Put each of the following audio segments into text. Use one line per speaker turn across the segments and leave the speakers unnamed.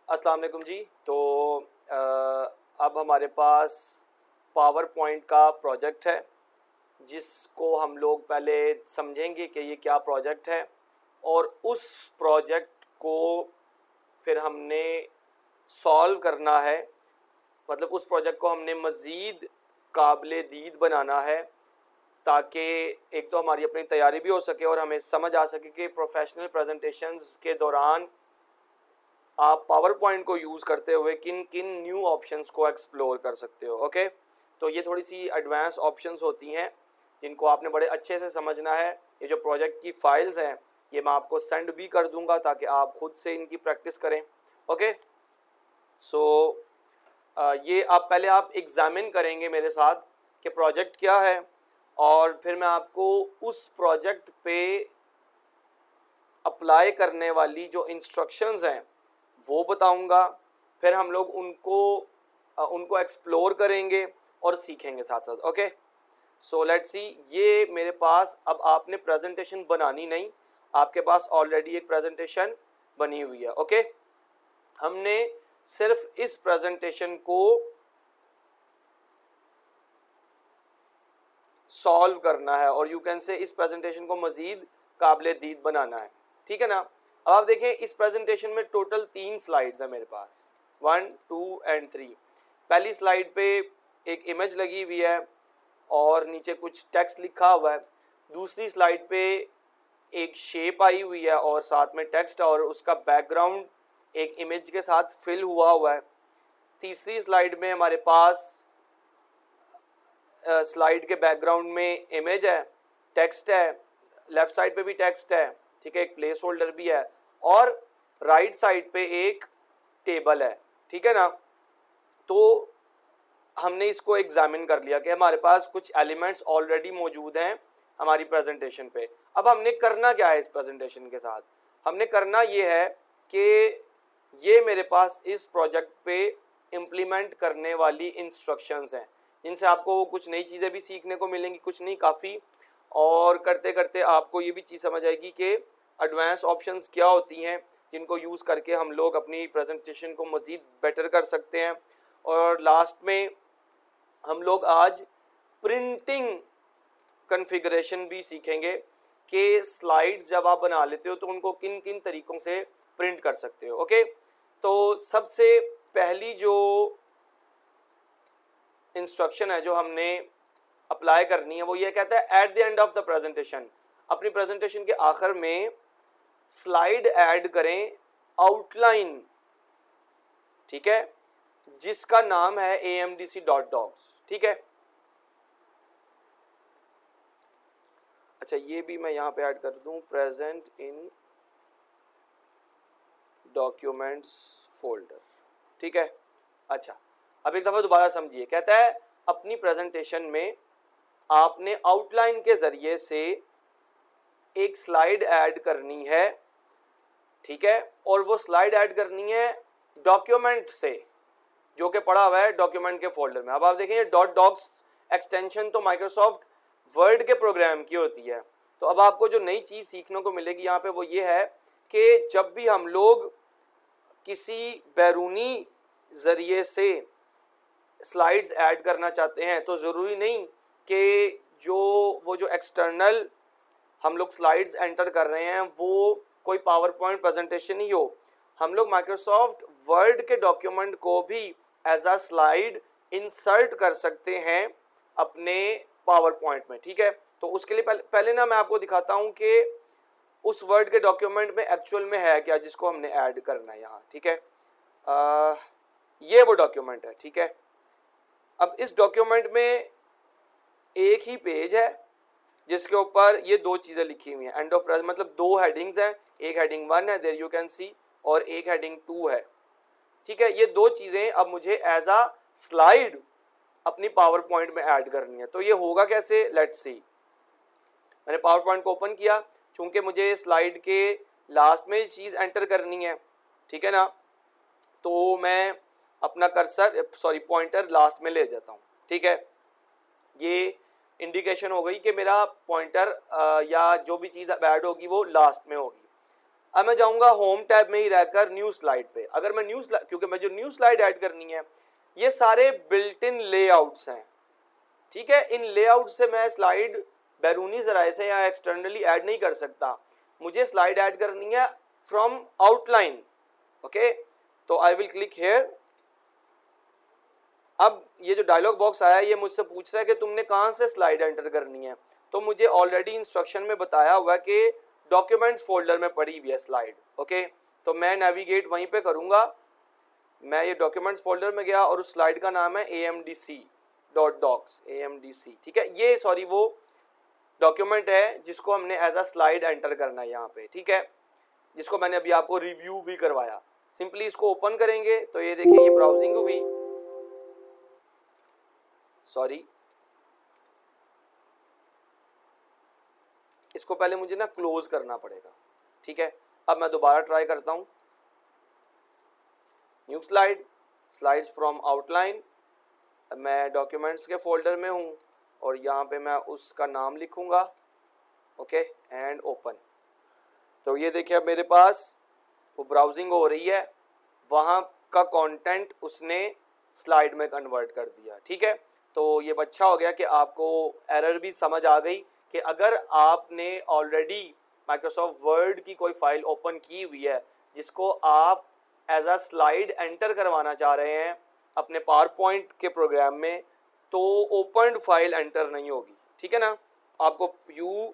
अस्सलाम वालेकुम जी। तो अब हमारे पास पावर पॉइंट का प्रोजेक्ट है जिसको हम लोग पहले समझेंगे कि ये क्या प्रोजेक्ट है और उस प्रोजेक्ट को फिर हमने सॉल्व करना है। मतलब उस प्रोजेक्ट को हमने मज़ीद काबिल दीद बनाना है ताकि एक तो हमारी अपनी तैयारी भी हो सके और हमें समझ आ सके कि प्रोफेशनल प्रेजेंटेशंस के दौरान आप पावर पॉइंट को यूज़ करते हुए किन किन न्यू ऑप्शंस को एक्सप्लोर कर सकते हो। ओके, तो ये थोड़ी सी एडवांस ऑप्शंस होती हैं जिनको आपने बड़े अच्छे से समझना है। ये जो प्रोजेक्ट की फाइल्स हैं ये मैं आपको सेंड भी कर दूंगा ताकि आप खुद से इनकी प्रैक्टिस करें। ओके, सो ये पहले आप एग्जामिन करेंगे मेरे साथ कि प्रोजेक्ट क्या है और फिर मैं आपको उस प्रोजेक्ट पे अप्लाई करने वाली जो इंस्ट्रक्शंस हैं वो बताऊंगा। फिर हम लोग उनको एक्सप्लोर करेंगे और सीखेंगे साथ साथ। Okay, so let's see. ये मेरे पास, अब आपने प्रेजेंटेशन बनानी नहीं, आपके पास ऑलरेडी एक प्रेजेंटेशन बनी हुई है। ओके, हमने सिर्फ इस प्रेजेंटेशन को सॉल्व करना है और यू कैन से इस प्रेजेंटेशन को मजीद काबिल दीद बनाना है। ठीक है ना। अब आप देखें इस प्रेजेंटेशन में टोटल 3 स्लाइड्स है मेरे पास, 1, 2 एंड 3। पहली स्लाइड पे एक इमेज लगी हुई है और नीचे कुछ टेक्स्ट लिखा हुआ है। दूसरी स्लाइड पे एक शेप आई हुई है और साथ में टेक्स्ट और उसका बैकग्राउंड एक इमेज के साथ फिल हुआ है। तीसरी स्लाइड में हमारे पास स्लाइड के बैकग्राउंड में इमेज है, टेक्स्ट है, लेफ्ट साइड पे भी टेक्स्ट है, ठीक है, एक प्लेस होल्डर भी है और राइट साइड पे एक टेबल है। ठीक है ना। तो हमने इसको एग्जामिन कर लिया कि हमारे पास कुछ एलिमेंट्स ऑलरेडी मौजूद हैं हमारी प्रेजेंटेशन पे। अब हमने करना क्या है इस प्रेजेंटेशन के साथ? हमने करना ये है कि ये मेरे पास इस प्रोजेक्ट पे इम्प्लीमेंट करने वाली इंस्ट्रक्शंस हैं जिनसे आपको कुछ नई चीज़ें भी सीखने को मिलेंगी, कुछ नहीं काफ़ी, और करते करते आपको ये भी चीज़ समझ आएगी कि एडवांस ऑप्शंस क्या होती हैं जिनको यूज़ करके हम लोग अपनी प्रेजेंटेशन को मज़ीद बेटर कर सकते हैं। और लास्ट में हम लोग आज प्रिंटिंग कॉन्फ़िगरेशन भी सीखेंगे कि स्लाइड्स जब आप बना लेते हो तो उनको किन किन तरीक़ों से प्रिंट कर सकते हो। ओके, तो सबसे पहली जो इंस्ट्रक्शन है जो हमने अप्लाई करनी है वो ये कहता है at the end of the presentation, अपनी प्रेजेंटेशन के आखिर में स्लाइड ऐड करें आउटलाइन, ठीक है, जिसका नाम है amdc.docs। ठीक है, अच्छा ये भी मैं यहां पे ऐड कर दूं, प्रेजेंट इन डॉक्यूमेंट्स फोल्डर। ठीक है, अच्छा अब एक दफा दोबारा समझिए। कहता है अपनी प्रेजेंटेशन में आपने आउटलाइन के जरिए से एक स्लाइड ऐड करनी है, ठीक है, और वो स्लाइड ऐड करनी है डॉक्यूमेंट से जो कि पड़ा हुआ है डॉक्यूमेंट के फोल्डर में। अब आप देखेंगे .docs एक्सटेंशन तो माइक्रोसॉफ्ट वर्ड के प्रोग्राम की होती है। तो अब आपको जो नई चीज़ सीखने को मिलेगी यहाँ पे वो ये है कि जब भी हम लोग किसी बैरूनी ज़रिए से स्लाइड्स ऐड करना चाहते हैं तो ज़रूरी नहीं कि वो जो एक्सटर्नल हम लोग स्लाइड्स एंटर कर रहे हैं वो कोई पावर पॉइंट प्रेजेंटेशन ही हो। हम लोग माइक्रोसॉफ्ट वर्ड के डॉक्यूमेंट को भी एज अ स्लाइड इंसर्ट कर सकते हैं अपने पावर पॉइंट में। ठीक है, तो उसके लिए पहले ना मैं आपको दिखाता हूं कि उस वर्ड के डॉक्यूमेंट में एक्चुअल में है क्या जिसको हमने ऐड करना है यहाँ। ठीक है, ये वो डॉक्यूमेंट है। ठीक है, अब इस डॉक्यूमेंट में एक ही पेज है जिसके ऊपर ये दो चीज़ें लिखी हुई हैं, एंड ऑफ प्रेजेंट, मतलब दो हेडिंग्स हैं, एक हेडिंग 1 है देयर यू कैन सी और एक हेडिंग 2 है। ठीक है, ये दो चीज़ें अब मुझे एज अ स्लाइड अपनी पावर पॉइंट में ऐड करनी है। तो ये होगा कैसे, लेट्स सी। मैंने पावर पॉइंट को ओपन किया, चूंकि मुझे स्लाइड के लास्ट में चीज़ एंटर करनी है, ठीक है ना, तो मैं अपना कर्सर पॉइंटर लास्ट में ले जाता हूँ। ठीक है, ये इंडिकेशन हो गई कि मेरा पॉइंटर या जो भी चीज़ ऐड होगी वो लास्ट में होगी। अब मैं जाऊंगा होम टैब में ही रहकर न्यू स्लाइड पे। अगर मैं क्योंकि मैं जो न्यू स्लाइड ऐड करनी है ये सारे बिल्ट इन लेआउट्स हैं, ठीक है। इन लेआउट से मैं स्लाइड बैरूनी जराए से या एक्सटर्नली ऐड नहीं कर सकता, मुझे स्लाइड ऐड करनी है फ्रॉम आउटलाइन। ओके, तो आई विल क्लिक हेयर। अब ये जो डायलॉग बॉक्स आया है ये मुझसे पूछ रहा है कि तुमने कहाँ से स्लाइड एंटर करनी है, तो मुझे ऑलरेडी इंस्ट्रक्शन में बताया हुआ है कि डॉक्यूमेंट्स फोल्डर में पड़ी हुई है स्लाइड। ओके, तो मैं नेविगेट वहीं पे करूँगा। मैं ये डॉक्यूमेंट्स फोल्डर में गया और उस स्लाइड का नाम है amdc.docs, amdc, ठीक है। ये सॉरी वो डॉक्यूमेंट है जिसको हमने एज अ स्लाइड एंटर करना है यहाँ पे, ठीक है, जिसको मैंने अभी आपको रिव्यू भी करवाया। सिंपली इसको ओपन करेंगे तो ये देखिए ये ब्राउजिंग हुई, सॉरी इसको पहले मुझे ना क्लोज करना पड़ेगा, ठीक है। अब मैं दोबारा ट्राई करता हूँ, new slide, slides from outline. मैं डॉक्यूमेंट्स के फोल्डर में हूँ और यहाँ पे मैं उसका नाम लिखूँगा, ओके, एंड ओपन। तो ये देखिए अब मेरे पास वो ब्राउजिंग हो रही है, वहाँ का कंटेंट उसने स्लाइड में कन्वर्ट कर दिया, ठीक है। तो ये अच्छा हो गया कि आपको एरर भी समझ आ गई कि अगर आपने ऑलरेडी माइक्रोसॉफ्ट वर्ड की कोई फाइल ओपन की हुई है जिसको आप एज अ स्लाइड एंटर करवाना चाह रहे हैं अपने पावर पॉइंट के प्रोग्राम में, तो ओपन फाइल एंटर नहीं होगी, ठीक है ना। आपको you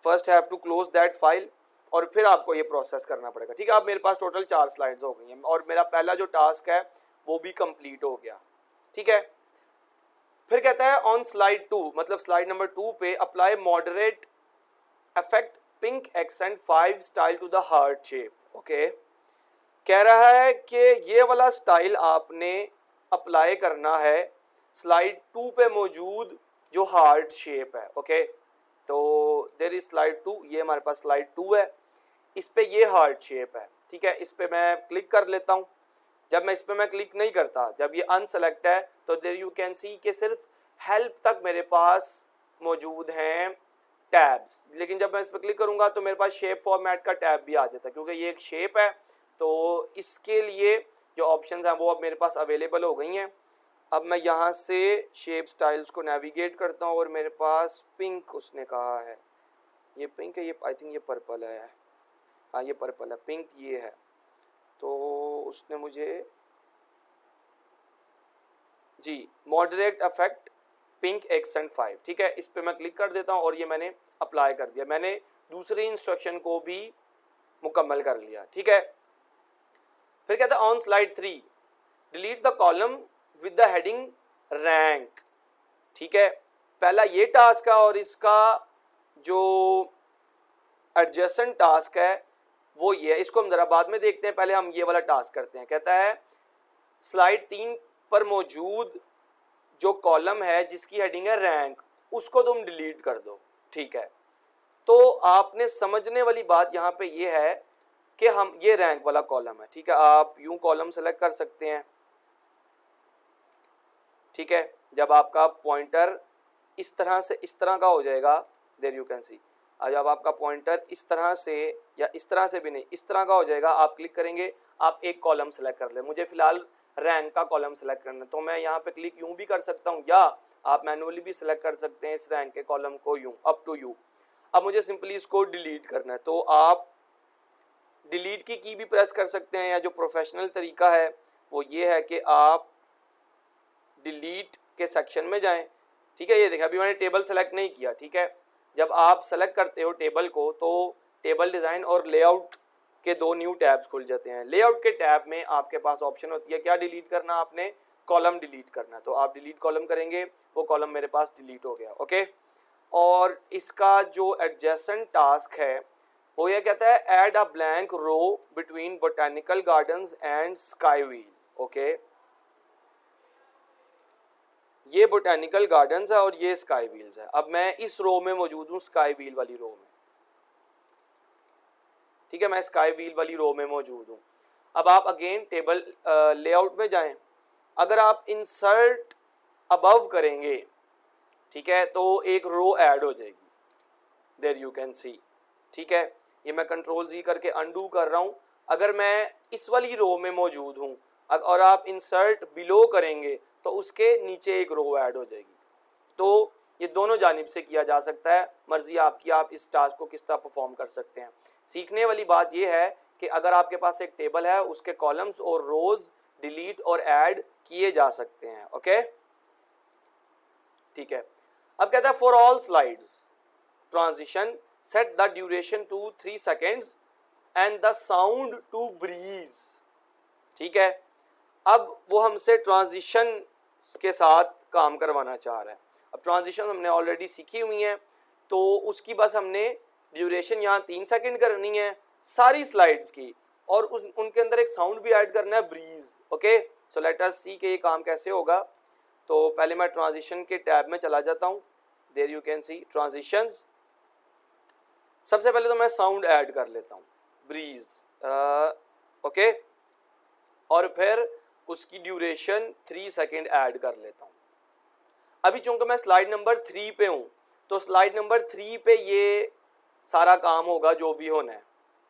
first have to close that file और फिर आपको ये प्रोसेस करना पड़ेगा, ठीक है। अब मेरे पास टोटल 4 स्लाइड्स हो गई हैं और मेरा पहला जो टास्क है वो भी कंप्लीट हो गया, ठीक है। फिर कहता है ऑन स्लाइड 2, मतलब स्लाइड नंबर 2 पे apply moderate effect pink accent 5 style to the heart shape. Okay, कह रहा है कि ये वाला स्टाइल आपने अप्लाई करना है स्लाइड 2 पे मौजूद जो हार्ट शेप है। ओके, तो देयर इज स्लाइड 2, ये हमारे पास स्लाइड 2 है, इस पे ये हार्ट शेप है, ठीक है। इस पे मैं क्लिक कर लेता हूँ। जब मैं इस पे मैं क्लिक नहीं करता, जब ये अनसेलेक्ट है तो देयर यू कैन सी कि सिर्फ हेल्प तक मेरे पास मौजूद हैं टैब्स, लेकिन जब मैं इस पर क्लिक करूंगा तो मेरे पास शेप फॉर्मेट का टैब भी आ जाता है, क्योंकि ये एक शेप है तो इसके लिए जो ऑप्शंस हैं वो अब मेरे पास अवेलेबल हो गई हैं। अब मैं यहाँ से शेप स्टाइल्स को नेविगेट करता हूँ और मेरे पास पिंक उसने कहा है, ये पिंक है, ये आई थिंक ये पर्पल है, हाँ ये पर्पल है, पिंक ये है। तो उसने मुझे जी मॉडरेट इफेक्ट पिंक एक्सेंट 5, ठीक है, इस पे मैं क्लिक कर देता हूँ और ये मैंने अप्लाई कर दिया। मैंने दूसरी इंस्ट्रक्शन को भी मुकम्मल कर लिया, ठीक है। फिर कहता है on slide 3 delete the column with the heading rank, ठीक है। पहला ये टास्क है और इसका जो एडजेसेंट टास्क है वो ये है, इसको हम जरा बाद में देखते हैं, पहले हम ये वाला टास्क करते हैं। कहता है स्लाइड 3 पर मौजूद जो कॉलम है जिसकी हेडिंग है रैंक, उसको तुम डिलीट कर दो, ठीक है। तो आपने समझने वाली बात यहाँ पे ये है कि हम ये रैंक वाला कॉलम है, ठीक है। आप यूं कॉलम सेलेक्ट कर सकते हैं, ठीक है। जब आपका पॉइंटर इस तरह से इस तरह का हो जाएगा, देयर यू कैन सी, जब आपका पॉइंटर इस तरह से या इस तरह से भी नहीं इस तरह का हो जाएगा, आप क्लिक करेंगे, आप एक कॉलम सेलेक्ट कर ले। मुझे फिलहाल रैंक का कॉलम सेलेक्ट करना है तो मैं यहाँ पे क्लिक यूं भी कर सकता हूँ या आप मैनुअली भी सिलेक्ट कर सकते हैं इस रैंक के कॉलम को यूं, अप टू यू। अब मुझे सिंपली इसको डिलीट करना है तो आप डिलीट की भी प्रेस कर सकते हैं, या जो प्रोफेशनल तरीका है वो ये है कि आप डिलीट के सेक्शन में जाएं, ठीक है। ये देखिए अभी मैंने टेबल सेलेक्ट नहीं किया, ठीक है। जब आप सेलेक्ट करते हो टेबल को तो टेबल डिज़ाइन और लेआउट के 2 न्यू टैब्स खुल जाते हैं। लेआउट के टैब में आपके पास ऑप्शन होती है क्या डिलीट करना, आपने कॉलम डिलीट करना, तो आप डिलीट कॉलम करेंगे, वो कॉलम मेरे पास डिलीट हो गया, ओके। और इसका जो एडजेसेंट टास्क है वो ये कहता है add a blank row between botanical gardens and sky wheel, okay. ये बोटेनिकल गार्डन्स है और ये स्काई व्हील्स है। अब मैं इस रो में मौजूद हूँ, स्काई व्हील वाली रो में, ठीक है, मैं स्काई व्हील वाली रो में मौजूद हूँ। अब आप अगेन टेबल लेआउट में जाएं, अगर आप इंसर्ट अबव करेंगे, ठीक है, तो एक रो ऐड हो जाएगी, देयर यू कैन सी, ठीक है। ये मैं कंट्रोल जी करके अनडू कर रहा हूँ। अगर मैं इस वाली रो में मौजूद हूँ और आप इंसर्ट बिलो करेंगे तो उसके नीचे एक रो ऐड हो जाएगी। तो ये दोनों जानिब से किया जा सकता है, मर्जी आपकी, आप इस टास्क को किस तरह परफॉर्म कर सकते हैं। सीखने वाली बात ये है कि अगर आपके पास एक टेबल है उसके कॉलम्स और रोज डिलीट और ऐड किए जा सकते हैं। ओके, ठीक है। अब कहता है for all slides transition set the duration to 3 seconds and the sound to breeze. ठीक है, अब वो हमसे ट्रांजिशन के साथ काम करवाना चाह रहा है। अब ट्रांजिशन हमने ऑलरेडी सीखी हुई है, तो उसकी बस हमने ड्यूरेशन यहाँ 3 सेकेंड करनी है सारी स्लाइड्स की, और उनके अंदर एक साउंड भी ऐड करना है, breeze. Okay, so let us see कि ये काम कैसे होगा। तो पहले मैं ट्रांजिशन के टैब में चला जाता हूँ। There you can see transitions. सबसे पहले तो मैं साउंड ऐड कर लेता हूँ, ब्रीज। ओके, और फिर उसकी ड्यूरेशन 3 सेकेंड ऐड कर लेता हूँ। अभी चूंकि मैं स्लाइड नंबर 3 पे हूँ, तो स्लाइड नंबर 3 पे ये सारा काम होगा जो भी होना है।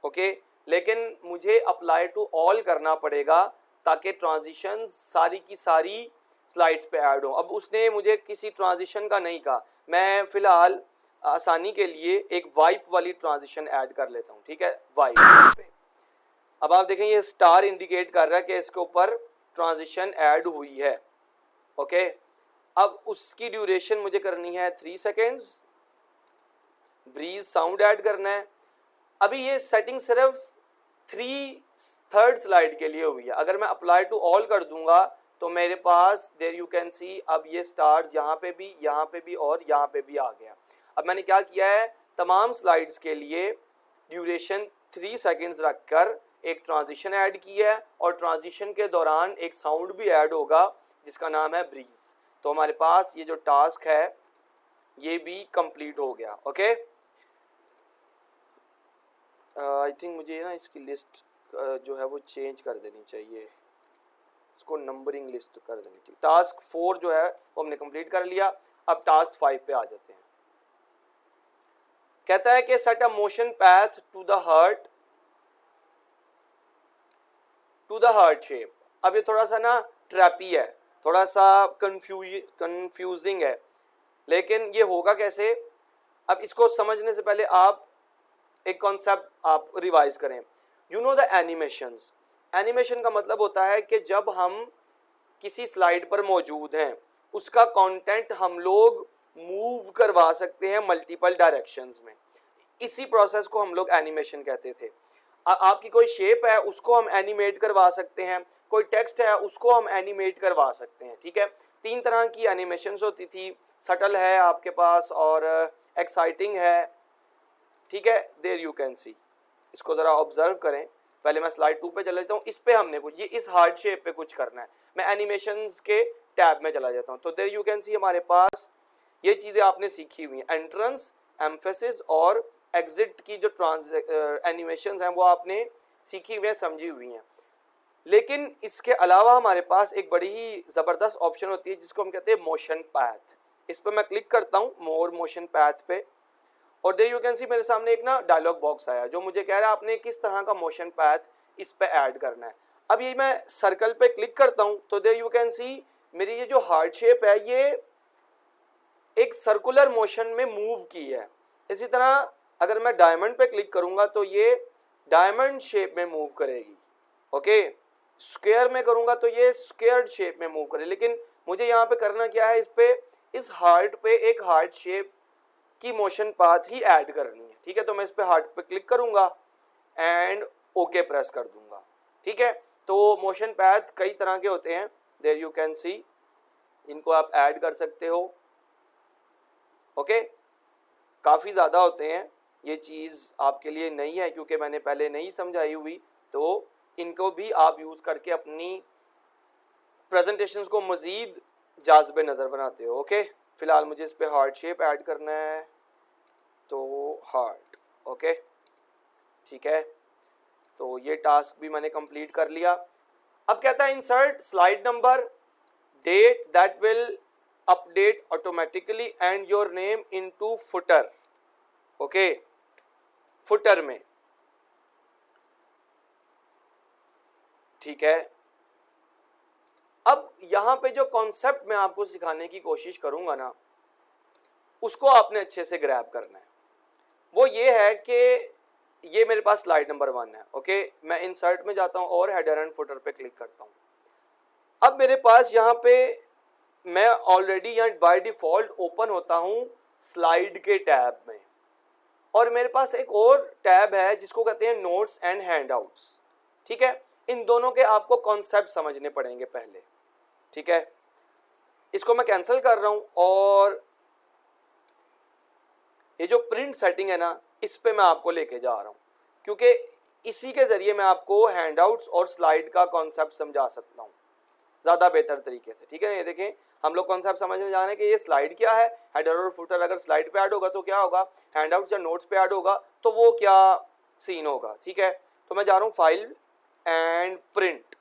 ओके, लेकिन मुझे अप्लाई टू ऑल करना पड़ेगा ताकि ट्रांजिशन सारी की सारी स्लाइड्स पे ऐड हो। अब उसने मुझे किसी ट्रांजिशन का नहीं कहा, मैं फिलहाल आसानी के लिए एक वाइप वाली ट्रांजिशन ऐड कर लेता हूँ। ठीक है, वाइप इस पे। अब आप देखें ये स्टार इंडिकेट कर रहा है कि इसके ऊपर ट्रांजिशन ऐड हुई है। ओके, अब उसकी ड्यूरेशन मुझे करनी है 3 सेकेंड्स, ब्रीज साउंड ऐड करना है। अभी ये सेटिंग सिर्फ 3rd स्लाइड के लिए हुई है। अगर मैं अप्लाई टू ऑल कर दूंगा तो मेरे पास देयर यू कैन सी अब ये स्टार्स यहाँ पे भी, यहाँ पे भी और यहाँ पे भी आ गया। अब मैंने क्या किया है, तमाम स्लाइड्स के लिए ड्यूरेशन 3 सेकेंड्स रखकर एक ट्रांजिशन ऐड की है, और ट्रांजिशन के दौरान एक साउंड भी ऐड होगा जिसका नाम है ब्रीज। तो हमारे पास ये जो टास्क है ये भी कंप्लीट हो गया। ओके, आई थिंक मुझे ना इसकी लिस्ट जो है वो चेंज कर देनी चाहिए, इसको नंबरिंग लिस्ट कर देनी चाहिए। टास्क 4 जो है वो हमने कंप्लीट कर लिया। अब टास्क 5 पे आ जाते हैं। कहता है कि set a motion path to the heart shape. अब ये थोड़ा सा ना ट्रैपी है, थोड़ा सा कंफ्यूजिंग है, लेकिन ये होगा कैसे। अब इसको समझने से पहले आप एक कॉन्सेप्ट आप रिवाइज करें। You know the animations. Animation का मतलब होता है कि जब हम किसी स्लाइड पर मौजूद हैं उसका कंटेंट हम लोग मूव करवा सकते हैं मल्टीपल डायरेक्शंस में। इसी प्रोसेस को हम लोग एनिमेशन कहते थे। आपकी कोई शेप है उसको हम एनिमेट करवा सकते हैं, कोई टेक्स्ट है उसको हम एनिमेट करवा सकते हैं। ठीक है, 3 तरह की एनिमेशंस होती थी, सटल है आपके पास और एक्साइटिंग है। ठीक है, देयर यू कैन सी, इसको ज़रा ऑब्जर्व करें। पहले मैं स्लाइड 2 पे चला जाता हूँ, इस पे हमने कुछ, ये इस हार्ट शेप पे कुछ करना है। मैं एनिमेशंस के टैब में चला जाता हूँ, तो देयर यू कैन सी हमारे पास ये चीज़ें आपने सीखी हुई हैं। एंट्रेंस, एम्फेसिस और एग्जिट की जो एनिमेशंस हैं वो आपने सीखी हुई हैं, समझी हुई हैं। लेकिन इसके अलावा हमारे पास एक बड़ी ही ज़बरदस्त ऑप्शन होती है जिसको हम कहते हैं मोशन पैथ। इस पर मैं क्लिक करता हूँ मोर मोशन पैथ पे, और देयर यू कैन सी मेरे सामने एक ना डायलॉग बॉक्स आया जो मुझे कह रहा है आपने किस तरह का मोशन पैथ इस पे ऐड करना है। अब ये मैं सर्कल पे क्लिक करता हूँ तो देयर यू कैन सी मेरी ये जो हार्ट शेप है ये एक सर्कुलर मोशन में मूव की है। इसी तरह अगर मैं डायमंड पे क्लिक करूंगा तो ये डायमंड शेप में मूव करेगी। ओके, स्क्वायर में करूंगा तो ये स्क्वायर शेप में मूव करे। लेकिन मुझे यहाँ पे करना क्या है, इस हार्ट पे एक हार्ट शेप की मोशन पाथ ही ऐड करनी है। ठीक है, तो मैं इस पे हार्ट पे क्लिक करूंगा एंड ओके प्रेस कर दूंगा। ठीक है, तो मोशन पैथ कई तरह के होते हैं, देयर यू कैन सी, इनको आप ऐड कर सकते हो। ओके, काफ़ी ज़्यादा होते हैं, ये चीज़ आपके लिए नई है क्योंकि मैंने पहले नहीं समझाई हुई, तो इनको भी आप यूज़ करके अपनी प्रेजेंटेशंस को मज़ीद जाज़बे नज़र बनाते हो। ओके, फिलहाल मुझे इस पे हार्ट शेप ऐड करना है, तो हार्ट। ओके, ठीक है, तो ये टास्क भी मैंने कंप्लीट कर लिया। अब कहता है insert slide number, date that will update automatically and your name into footer. Okay, footer में ठीक है। अब यहां पे जो कॉन्सेप्ट मैं आपको सिखाने की कोशिश करूंगा ना, उसको आपने अच्छे से ग्रैब करना है। वो ये है कि ये मेरे पास स्लाइड नंबर 1 है। ओके, मैं इंसर्ट में जाता हूं और हेडर एंड फुटर पे क्लिक करता हूं। अब मेरे पास यहाँ पे मैं ऑलरेडी यहाँ बाय डिफॉल्ट ओपन होता हूं स्लाइड के टैब में, और मेरे पास एक और टैब है जिसको कहते हैं नोट्स एंड हैंडआउट्स। ठीक है, इन दोनों के आपको कॉन्सेप्ट समझने पड़ेंगे पहले। ठीक है, इसको मैं कैंसिल कर रहा हूं और ये जो प्रिंट सेटिंग है ना, इस पे मैं आपको लेके जा रहा हूं, क्योंकि इसी के जरिए मैं आपको हैंडआउट्स और स्लाइड का कॉन्सेप्ट समझा सकता हूं ज़्यादा बेहतर तरीके से। ठीक है, ये देखें, हम लोग कॉन्सेप्ट समझने जा रहे हैं कि ये स्लाइड क्या है, हेडर और फुटर अगर स्लाइड पे ऐड होगा तो क्या होगा, हैंडआउट्स या नोट्स पे ऐड होगा तो वो क्या सीन होगा। ठीक है, तो मैं जा रहा हूँ फाइल एंड प्रिंट।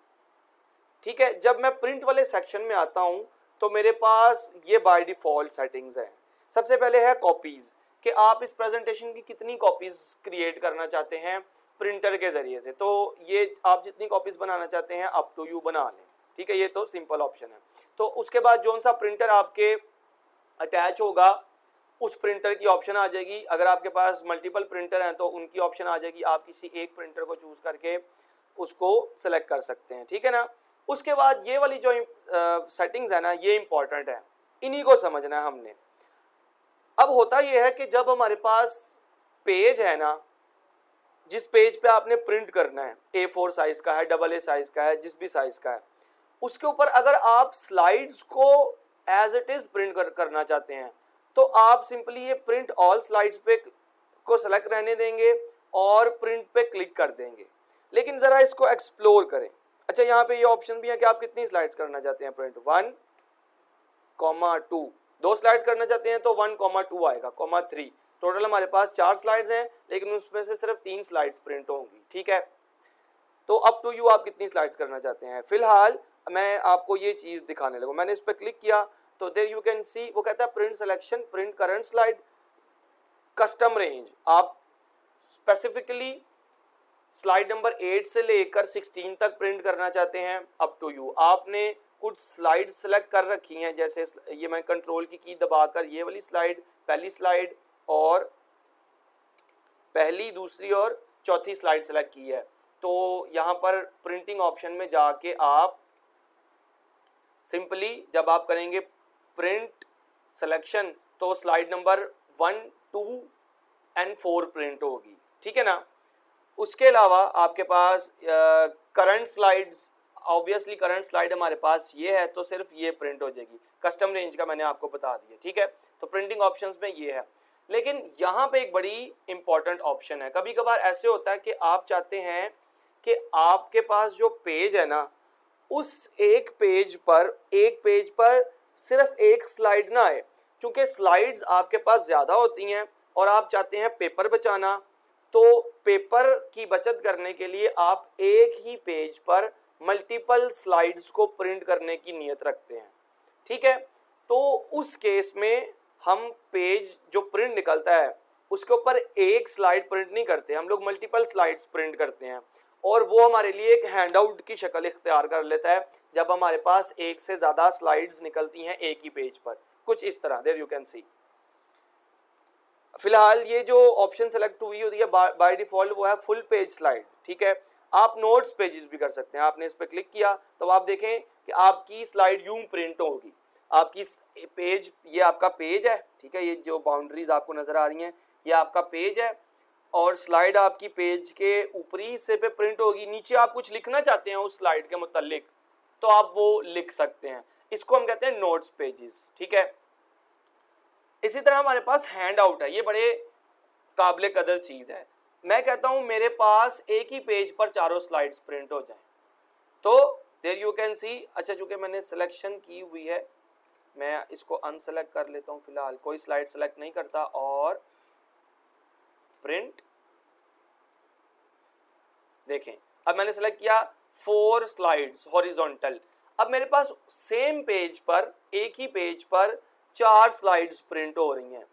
ठीक है, जब मैं प्रिंट वाले सेक्शन में आता हूँ तो मेरे पास ये बाय डिफॉल्ट सेटिंग्स हैं। सबसे पहले है कॉपीज़, कि आप इस प्रेजेंटेशन की कितनी कॉपीज़ क्रिएट करना चाहते हैं प्रिंटर के ज़रिए से। तो ये आप जितनी कॉपीज़ बनाना चाहते हैं अप टू यू बना लें। ठीक है, ये तो सिंपल ऑप्शन है। तो उसके बाद जो सा प्रिंटर आपके अटैच होगा उस प्रिंटर की ऑप्शन आ जाएगी। अगर आपके पास मल्टीपल प्रिंटर हैं तो उनकी ऑप्शन आ जाएगी, आप किसी एक प्रिंटर को चूज़ करके उसको सेलेक्ट कर सकते हैं। ठीक है ना। उसके बाद ये वाली जो सेटिंग्स है ना, ये इंपॉर्टेंट है, इन्हीं को समझना है हमने। अब होता ये है कि जब हमारे पास पेज है ना, जिस पेज पे आपने प्रिंट करना है, A4 साइज का है, AA साइज का है, जिस भी साइज का है, उसके ऊपर अगर आप स्लाइड्स को एज इट इज प्रिंट करना चाहते हैं तो आप सिंपली ये प्रिंट ऑल स्लाइड्स पे को सेलेक्ट रहने देंगे और प्रिंट पे क्लिक कर देंगे। लेकिन जरा इसको एक्सप्लोर करें। अच्छा, यहाँ पे ये ऑप्शन भी है कि आप कितनी स्लाइड्स करना चाहते हैं प्रिंट, 1,2, 2 स्लाइड्स करना चाहते हैं तो 1,2 आएगा, 3। टोटल हमारे पास 4 स्लाइड्स हैं, लेकिन उसमें से सिर्फ 3 स्लाइड्स प्रिंट होंगी। ठीक है, तो अप टू यू आप कितनी स्लाइड्स करना चाहते हैं। फिलहाल मैं आपको ये चीज़ दिखाने लगा। मैंने इस पर क्लिक किया तो देयर यू कैन सी, वो कहता है print selection, print current slide, custom range. आप स्पेसिफिकली स्लाइड नंबर 8 से लेकर 16 तक प्रिंट करना चाहते हैं, अप टू यू। आपने कुछ स्लाइड सेलेक्ट कर रखी हैं, जैसे ये मैं कंट्रोल की दबाकर ये वाली स्लाइड, पहली स्लाइड और पहली, दूसरी और चौथी स्लाइड सेलेक्ट की है। तो यहाँ पर प्रिंटिंग ऑप्शन में जाके आप सिंपली जब आप करेंगे प्रिंट सिलेक्शन तो स्लाइड नंबर 1, 2 एंड 4 प्रिंट होगी। ठीक है ना। उसके अलावा आपके पास current slides, obviously current slide हमारे पास ये है तो सिर्फ ये प्रिंट हो जाएगी। कस्टम रेंज का मैंने आपको बता दिया। ठीक है, तो प्रिंटिंग ऑप्शंस में ये है। लेकिन यहाँ पे एक बड़ी इंपॉर्टेंट ऑप्शन है। कभी कभार ऐसे होता है कि आप चाहते हैं कि आपके पास जो पेज है ना, उस एक पेज पर सिर्फ एक स्लाइड ना आए, क्योंकि स्लाइड्स आपके पास ज़्यादा होती हैं और आप चाहते हैं पेपर बचाना। तो पेपर की बचत करने के लिए आप एक ही पेज पर मल्टीपल स्लाइड्स को प्रिंट करने की नीयत रखते हैं। ठीक है, तो उस केस में हम पेज जो प्रिंट निकलता है उसके ऊपर एक स्लाइड प्रिंट नहीं करते, हम लोग मल्टीपल स्लाइड्स प्रिंट करते हैं, और वो हमारे लिए एक हैंडआउट की शक्ल इख्तियार कर लेता है जब हमारे पास एक से ज़्यादा स्लाइड्स निकलती हैं एक ही पेज पर, कुछ इस तरह। There you can see. फिलहाल ये जो ऑप्शन सेलेक्ट हुई होती है बाय डिफॉल्ट वो है फुल पेज स्लाइड। ठीक है, आप नोट्स पेजेस भी कर सकते हैं। आपने इस पर क्लिक किया तो आप देखें कि आपकी स्लाइड यूं प्रिंट होगी। आपकी पेज, ये आपका पेज है। ठीक है, ये जो बाउंड्रीज आपको नजर आ रही हैं ये आपका पेज है, और स्लाइड आपकी पेज के ऊपरी हिस्से पे प्रिंट होगी। नीचे आप कुछ लिखना चाहते हैं उस स्लाइड के मुतालिक तो आप वो लिख सकते हैं। इसको हम कहते हैं नोट्स पेजेस। ठीक है, इसी तरह हमारे पास हैंड आउट है। ये बड़े काबिल कदर चीज़ है। मैं कहता हूं मेरे पास एक ही पेज पर चारों स्लाइड्स प्रिंट हो जाएं, तो देयर यू कैन सी। अच्छा, चूंकि मैंने सिलेक्शन की हुई है मैं इसको अनसेलेक्ट कर लेता हूं। फिलहाल कोई स्लाइड सेलेक्ट नहीं करता और प्रिंट। देखें, अब मैंने सेलेक्ट किया 4 स्लाइड्स हॉरिजॉन्टल। अब मेरे पास सेम पेज पर, एक ही पेज पर 4 स्लाइड्स प्रिंट हो रही हैं।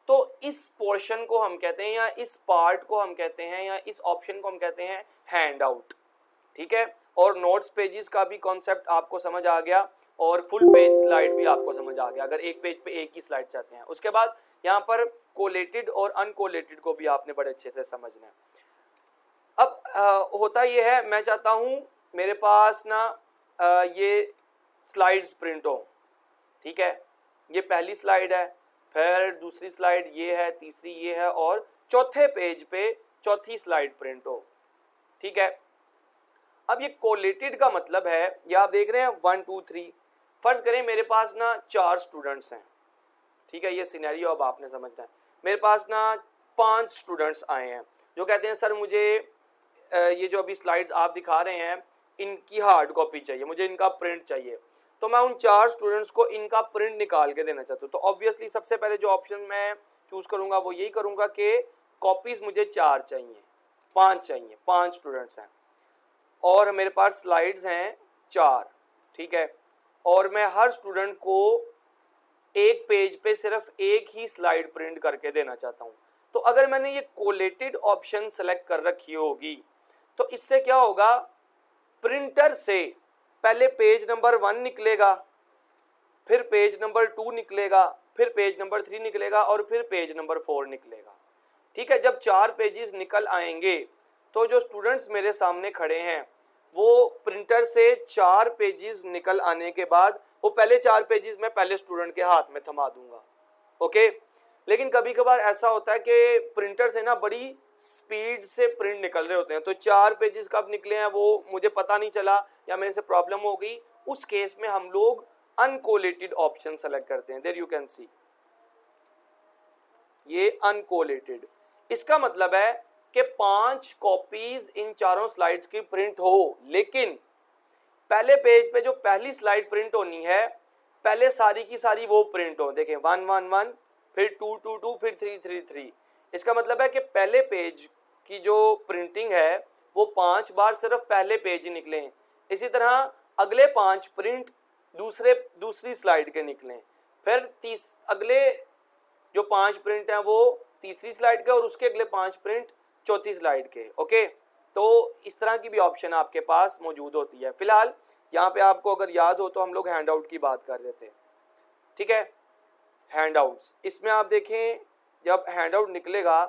तो इस पोर्शन को हम कहते हैं, या इस पार्ट को हम कहते हैं, या इस ऑप्शन को हम कहते हैं हैंड आउट। ठीक है, और नोट्स पेजेस का भी कॉन्सेप्ट आपको समझ आ गया और फुल पेज स्लाइड भी आपको समझ आ गया अगर एक पेज पे एक ही स्लाइड चाहते हैं। उसके बाद यहाँ पर कोलेटेड और अनकोलेटेड को भी आपने बड़े अच्छे से समझना है। अब होता ये है, मैं चाहता हूँ मेरे पास ना ये स्लाइड्स प्रिंट हो, ठीक है, ये पहली स्लाइड है, फिर दूसरी स्लाइड ये है, तीसरी ये है, और चौथे पेज पे चौथी स्लाइड प्रिंट हो, ठीक है। अब ये कोलेटेड का मतलब है, ये आप देख रहे हैं 1 2 3, फर्ज करें मेरे पास ना 4 स्टूडेंट्स हैं, ठीक है, ये सिनेरियो अब आपने समझना है। मेरे पास ना 5 स्टूडेंट्स आए हैं जो कहते हैं सर मुझे ये जो अभी स्लाइड्स आप दिखा रहे हैं इनकी हार्ड कॉपी चाहिए, मुझे इनका प्रिंट चाहिए। तो मैं उन 4 स्टूडेंट्स को इनका प्रिंट निकाल के देना चाहता हूँ। तो ऑब्वियसली सबसे पहले जो ऑप्शन मैं चूज करूंगा वो यही करूंगा कि कॉपीज मुझे 4 चाहिए, 5 चाहिए, 5 स्टूडेंट्स हैं और मेरे पास स्लाइड्स हैं 4, ठीक है, और मैं हर स्टूडेंट को एक पेज पे सिर्फ एक ही स्लाइड प्रिंट करके देना चाहता हूं। तो अगर मैंने ये कोलेटेड ऑप्शन सेलेक्ट कर रखी होगी तो इससे क्या होगा, प्रिंटर से पहले पेज नंबर 1 निकलेगा, फिर पेज नंबर 2 निकलेगा, फिर पेज नंबर 3 निकलेगा और फिर पेज नंबर 4 निकलेगा, ठीक है। जब 4 पेजेस निकल आएंगे तो जो स्टूडेंट्स मेरे सामने खड़े हैं वो प्रिंटर से 4 पेजेस निकल आने के बाद वो पहले 4 पेजेस मैं पहले स्टूडेंट के हाथ में थमा दूंगा, ओके। लेकिन कभी कभार ऐसा होता है कि प्रिंटर से ना बड़ी स्पीड से प्रिंट निकल रहे होते हैं, तो 4 पेजेस कब निकले हैं वो मुझे पता नहीं चला या मेरे से प्रॉब्लम हो गई, उस केस में हम लोग अनकोलेटेड ऑप्शन सेलेक्ट करते हैं। देयर यू कैन सी ये अनकोलेटेड, इसका मतलब है कि 5 कॉपीज इन चारों स्लाइड्स की प्रिंट हो, लेकिन पहले पेज पे जो पहली स्लाइड प्रिंट होनी है पहले सारी की सारी वो प्रिंट हो। देखें 1 1 1, फिर 2 2 2, फिर 3 3 3। इसका मतलब है कि पहले पेज की जो प्रिंटिंग है वो 5 बार सिर्फ पहले पेज ही निकले, इसी तरह अगले 5 प्रिंट दूसरी स्लाइड के निकले, फिर अगले जो 5 प्रिंट हैं वो तीसरी स्लाइड के और उसके अगले 5 प्रिंट चौथी स्लाइड के, ओके। तो इस तरह की भी ऑप्शन आपके पास मौजूद होती है। फिलहाल यहाँ पे आपको अगर याद हो तो हम लोग हैंड आउट की बात कर रहे थे, ठीक है, हैंड आउट्स। इसमें आप देखें जब हैंड आउट निकलेगा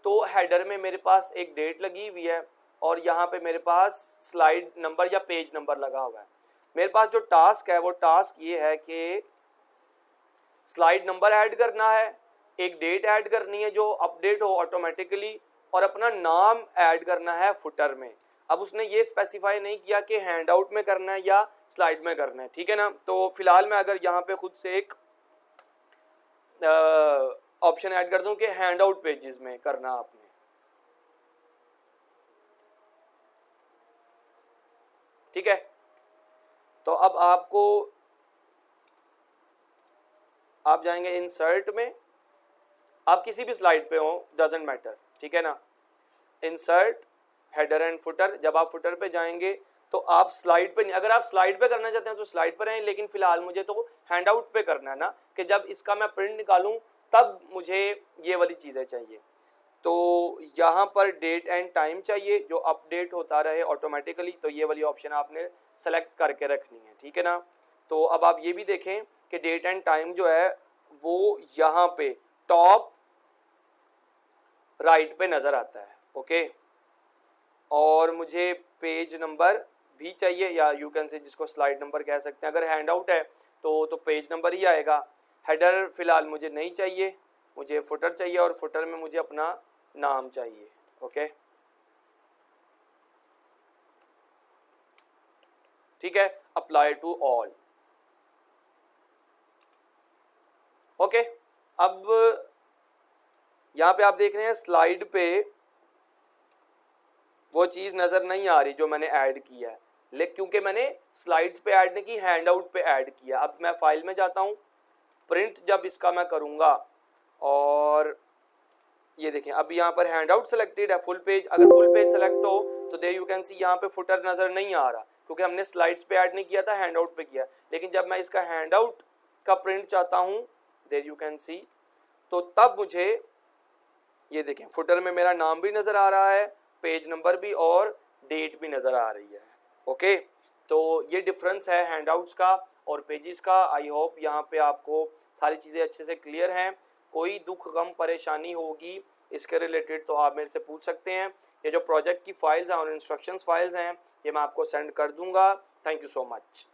तो हेडर में मेरे पास एक डेट लगी हुई है और यहाँ पे मेरे पास स्लाइड नंबर या पेज नंबर लगा हुआ है। मेरे पास जो टास्क है वो टास्क ये है कि स्लाइड नंबर ऐड करना है, एक डेट ऐड करनी है जो अपडेट हो ऑटोमेटिकली, और अपना नाम ऐड करना है फुटर में। अब उसने ये स्पेसिफाई नहीं किया कि हैंड आउट में करना है या स्लाइड में करना है, ठीक है ना। तो फिलहाल मैं अगर यहाँ पे खुद से एक ऑप्शन ऐड कर दूं कि हैंड आउट पेजेस में करना आपने, ठीक है। तो अब आप जाएंगे इंसर्ट में, आप किसी भी स्लाइड पे हो डजंट मैटर, ठीक है ना, इंसर्ट हेडर एंड फुटर। जब आप फुटर पे जाएंगे तो आप स्लाइड पे नहीं, अगर आप स्लाइड पे करना चाहते हैं तो स्लाइड पर रहें, लेकिन फिलहाल मुझे तो हैंड आउट पे करना है ना, कि जब इसका मैं प्रिंट निकालूं तब मुझे ये वाली चीज़ें चाहिए। तो यहाँ पर डेट एंड टाइम चाहिए जो अपडेट होता रहे ऑटोमेटिकली, तो ये वाली ऑप्शन आपने सेलेक्ट करके रखनी है, ठीक है ना। तो अब आप ये भी देखें कि डेट एंड टाइम जो है वो यहाँ पे टॉप राइट पे नज़र आता है, ओके। और मुझे पेज नंबर भी चाहिए, या यू कैन से जिसको स्लाइड नंबर कह सकते हैं। अगर हैंड आउट है तो पेज नंबर ही आएगा। हेडर फिलहाल मुझे नहीं चाहिए, मुझे फुटर चाहिए और फुटर में मुझे अपना नाम चाहिए, ओके, ठीक है। Apply to all, okay. अब यहाँ पे आप देख रहे हैं स्लाइड पे वो चीज़ नज़र नहीं आ रही जो मैंने ऐड किया है, लेकिन क्योंकि मैंने स्लाइड्स पे ऐड नहीं की, हैंड आउट पे ऐड किया। अब मैं फाइल में जाता हूँ, प्रिंट जब इसका मैं करूँगा और ये देखें अब यहाँ पर हैंड आउट सेलेक्टेड है, फुल पेज, अगर फुल पेज सेलेक्ट हो तो देयर यू कैन सी यहाँ पे फुटर नज़र नहीं आ रहा क्योंकि हमने स्लाइड्स पे ऐड नहीं किया था, हैंड आउट पे किया। लेकिन जब मैं इसका हैंड आउट का प्रिंट चाहता हूँ देयर यू कैन सी, तो तब मुझे ये देखें फुटर में मेरा नाम भी नज़र आ रहा है, पेज नंबर भी और डेट भी नज़र आ रही है, ओके, तो ये डिफरेंस है हैंडआउट्स का और पेजेस का। आई होप यहाँ पे आपको सारी चीज़ें अच्छे से क्लियर हैं। कोई दुख गम परेशानी होगी इसके रिलेटेड तो आप मेरे से पूछ सकते हैं। ये जो प्रोजेक्ट की फाइल्स हैं और इंस्ट्रक्शंस फाइल्स हैं ये मैं आपको सेंड कर दूंगा। Thank you so much.